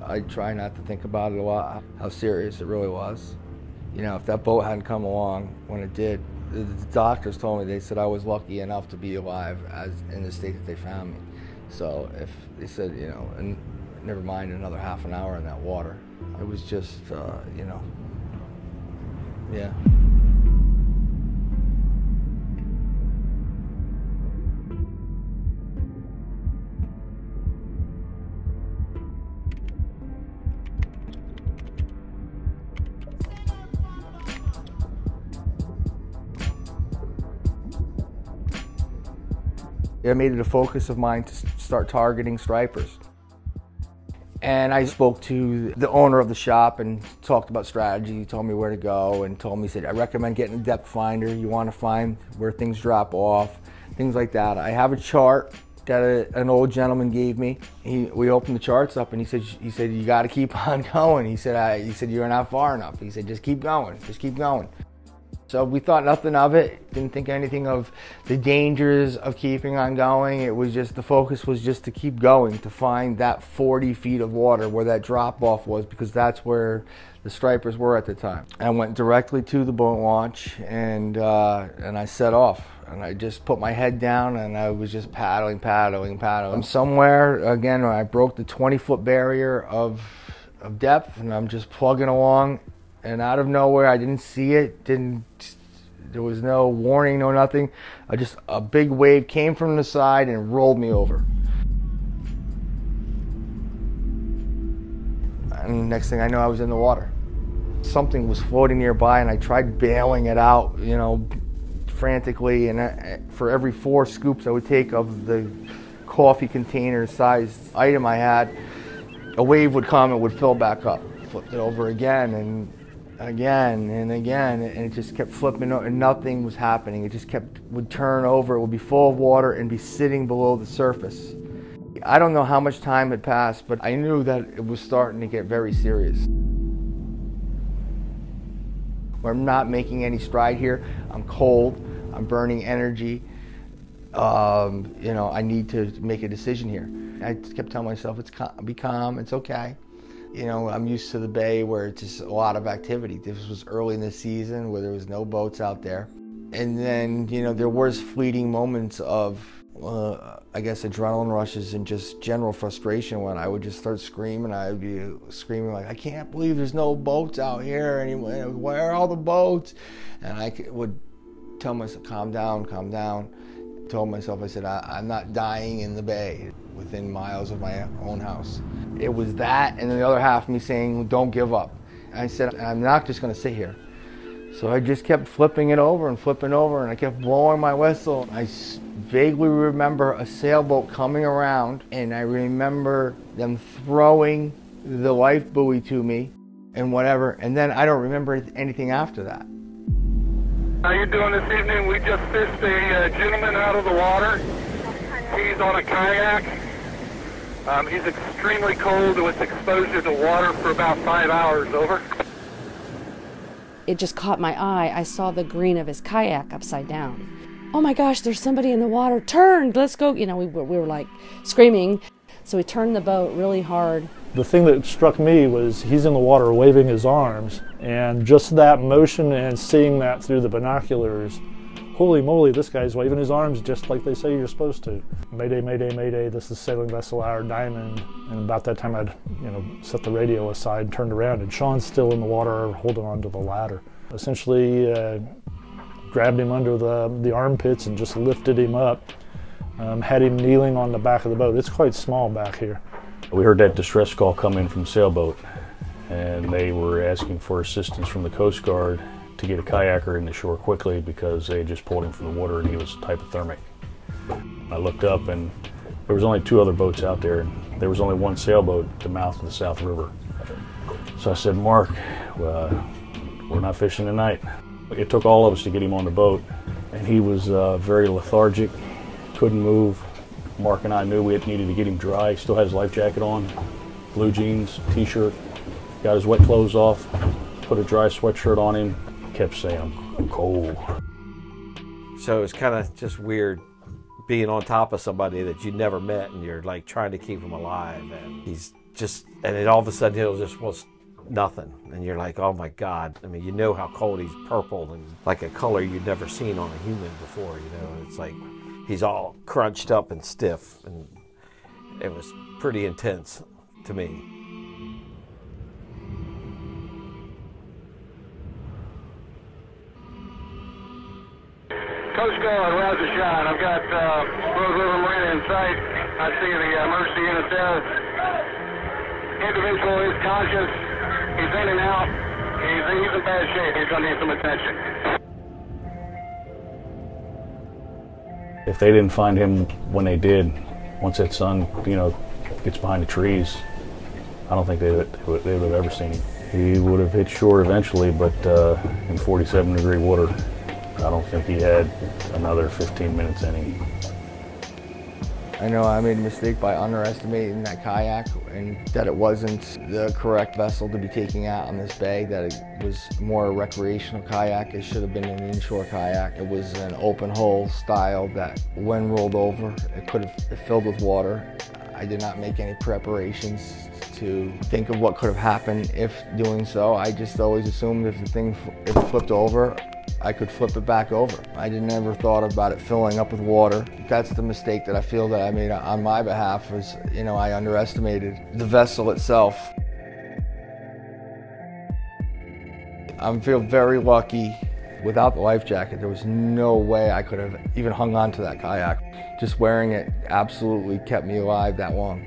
I try not to think about it a lot, how serious it really was. You know, if that boat hadn't come along when it did, the doctors told me, they said I was lucky enough to be alive as in the state that they found me. So if they said, you know, and never mind another half an hour in that water, it was just, you know, yeah. I made it a focus of mine to start targeting stripers. And I spoke to the owner of the shop and talked about strategy. He told me where to go and told me, he said, I recommend getting a depth finder. You want to find where things drop off, things like that. I have a chart that an old gentleman gave me. We opened the charts up and he said, you got to keep on going. He said, you're not far enough. He said, just keep going, just keep going. So we thought nothing of it, didn't think anything of the dangers of keeping on going. It was just, the focus was just to keep going, to find that 40 feet of water where that drop off was, because that's where the stripers were at the time. I went directly to the boat launch and I set off. And I just put my head down and I was just paddling. Somewhere, again, I broke the 20-foot barrier of depth and I'm just plugging along. And out of nowhere, I didn't see it, there was no warning, no nothing. A big wave came from the side and rolled me over. And next thing I know, I was in the water. Something was floating nearby and I tried bailing it out, you know, frantically. And for every 4 scoops I would take of the coffee container sized item I had, a wave would come and would fill back up. Flipped it over again and again and again, and it just kept flipping and nothing was happening. It just would turn over, it would be full of water and be sitting below the surface. I don't know how much time had passed, but I knew that it was starting to get very serious. I'm not making any stride here. I'm cold, I'm burning energy. You know, I need to make a decision here. I kept telling myself, be calm, it's okay. You know, I'm used to the bay where it's just a lot of activity. This was early in the season where there was no boats out there. And then, you know, there was fleeting moments of, I guess, adrenaline rushes and just general frustration when I would just start screaming. I would be screaming like, I can't believe there's no boats out here anymore. Where are all the boats? And I would tell myself, calm down, calm down. Told myself, I said, I'm not dying in the bay within miles of my own house. It was that, and then the other half of me saying, don't give up. And I said, I'm not just going to sit here. So I just kept flipping it over, and I kept blowing my whistle. I vaguely remember a sailboat coming around, and I remember them throwing the life buoy to me and whatever, and then I don't remember anything after that. How you doing this evening? We just fished a gentleman out of the water. He's on a kayak. He's extremely cold with exposure to water for about 5 hours. Over. It just caught my eye. I saw the green of his kayak upside down. Oh my gosh, there's somebody in the water. Turn, let's go. You know, we were like screaming. So we turned the boat really hard. The thing that struck me was he's in the water waving his arms, and just that motion and seeing that through the binoculars, holy moly, this guy's waving his arms just like they say you're supposed to. Mayday, mayday, mayday, this is sailing vessel our Diamond. And about that time I'd, you know, set the radio aside and turned around, and Sean's still in the water holding on to the ladder. Essentially grabbed him under the armpits and just lifted him up. Had him kneeling on the back of the boat. It's quite small back here. We heard that distress call come in from the sailboat, and they were asking for assistance from the Coast Guard to get a kayaker in the shore quickly because they had just pulled him from the water and he was hypothermic. I looked up and there was only 2 other boats out there, and there was only 1 sailboat at the mouth of the South River. So I said, Mark, we're not fishing tonight. It took all of us to get him on the boat, and he was very lethargic, couldn't move. Mark and I knew we needed to get him dry. He still had his life jacket on, blue jeans, t-shirt, got his wet clothes off, put a dry sweatshirt on him, kept saying, I'm cold. So it's kind of just weird being on top of somebody that you never met and you're like trying to keep him alive, and he's and then all of a sudden it'll just was nothing. And you're like, oh my God. I mean, you know how cold he's purple and like a color you'd never seen on a human before, you know. It's like he's all crunched up and stiff, and it was pretty intense to me. Coast Guard, roger shot. I've got Rose River Marina in sight. I see the emergency unit there. Individual is conscious. He's in and out. He's in bad shape. He's going to need some attention. If they didn't find him when they did, once that sun, you know, gets behind the trees, I don't think they would have ever seen him. He would have hit shore eventually, but in 47-degree water, I don't think he had another 15 minutes in him. I know I made a mistake by underestimating that kayak, and that it wasn't the correct vessel to be taking out on this bay, that it was more a recreational kayak. It should have been an inshore kayak. It was an open hull style that when rolled over, it could have filled with water. I did not make any preparations to think of what could have happened if doing so. I just always assumed if it flipped over, I could flip it back over. I never thought about it filling up with water. That's the mistake that I feel that I made on my behalf, was, you know, I underestimated the vessel itself. I feel very lucky. Without the life jacket, there was no way I could have even hung on to that kayak. Just wearing it absolutely kept me alive that long.